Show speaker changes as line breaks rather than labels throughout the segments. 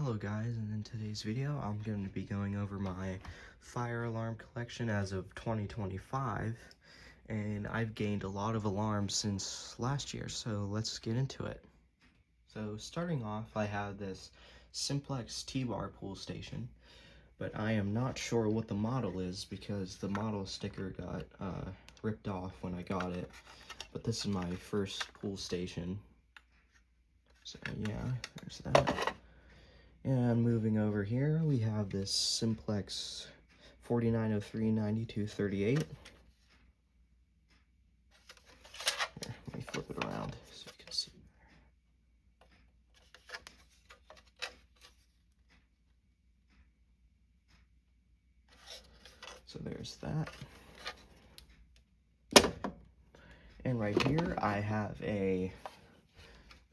Hello guys, and in today's video I'm going to be going over my fire alarm collection as of 2025, and I've gained a lot of alarms since last year, so let's get into it. So starting off, I have this Simplex T-Bar pull station, but I am not sure what the model is because the model sticker got ripped off when I got it, but this is my first pull station, so yeah, there's that. And moving over here, we have this Simplex 4903-9238. Here, let me flip it around so you can see. So there's that. And right here, I have a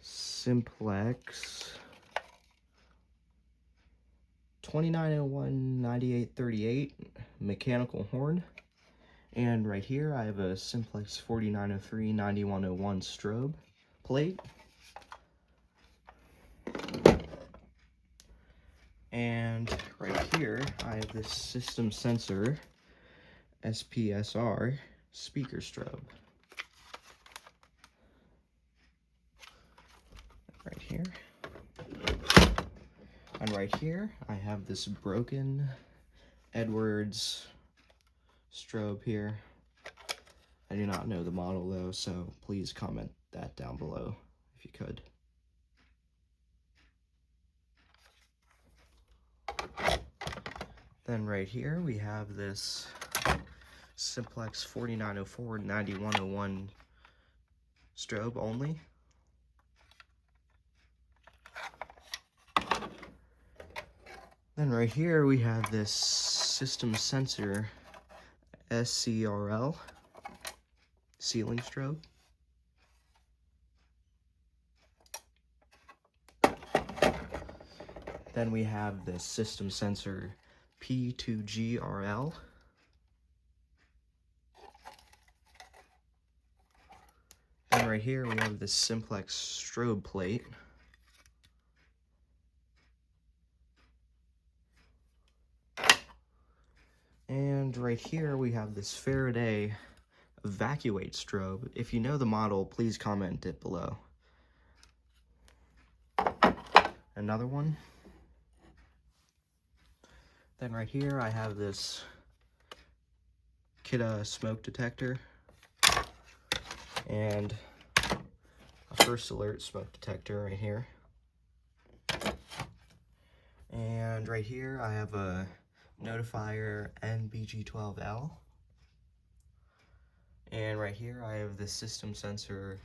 Simplex 2901-9838 mechanical horn. And right here, I have a Simplex 4903-9101 strobe plate. And right here, I have this System Sensor SPSR speaker strobe. Right here. And right here, I have this broken Edwards strobe here. I do not know the model though, so please comment that down below if you could. Then right here, we have this Simplex 4904-9101 strobe only. Then right here we have this System Sensor SCRL ceiling strobe. Then we have the System Sensor P2GRL. And right here we have this Simplex strobe plate. And right here we have this Faraday Evacuate strobe. If you know the model, please comment it below. Another one. Then right here I have this Kidde smoke detector and a First Alert smoke detector right here. And right here I have a Notifier NBG12L. And right here I have the System Sensor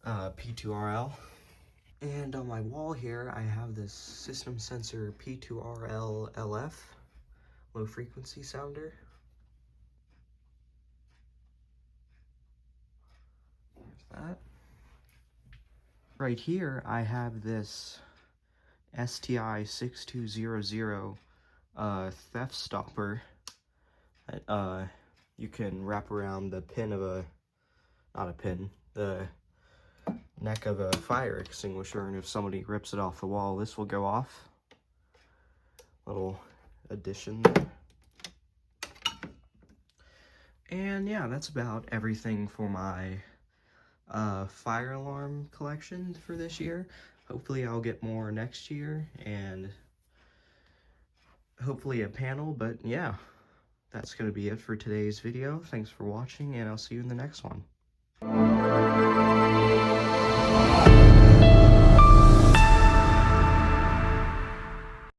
P2RL. And on my wall here I have this System Sensor P2RL LF low frequency sounder. There's that. Right here I have this STI 6200 theft stopper that you can wrap around the pin of the neck of a fire extinguisher, and if somebody rips it off the wall, this will go off. Little addition there. And yeah, that's about everything for my fire alarm collection for this year. Hopefully I'll get more next year, and hopefully a panel, but yeah, that's going to be it for today's video. Thanks for watching, and I'll see you in the next one.